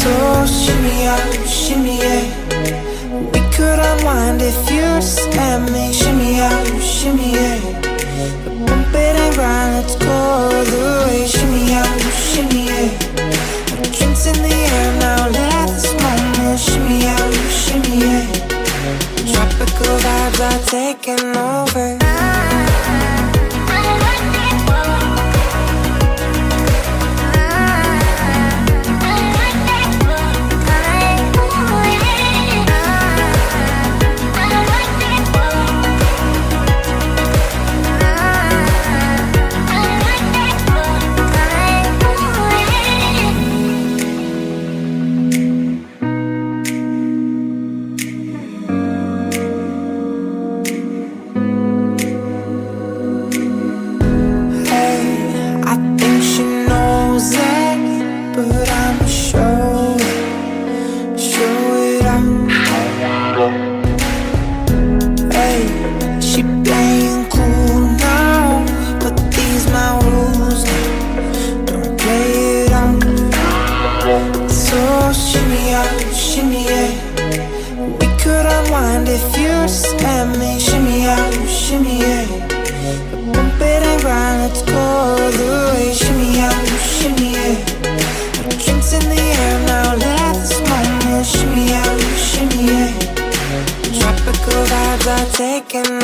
So shimmy out, shimmy yeah. We could unwind if you just let me. Shimmy out, shimmy yeah. Bump it and grind, let's go all the way. Shimmy out, shimmy yeah. Drinks in the air now, let this moment. Shimmy out, shimmy yeah. Tropical vibes are taking over. Taking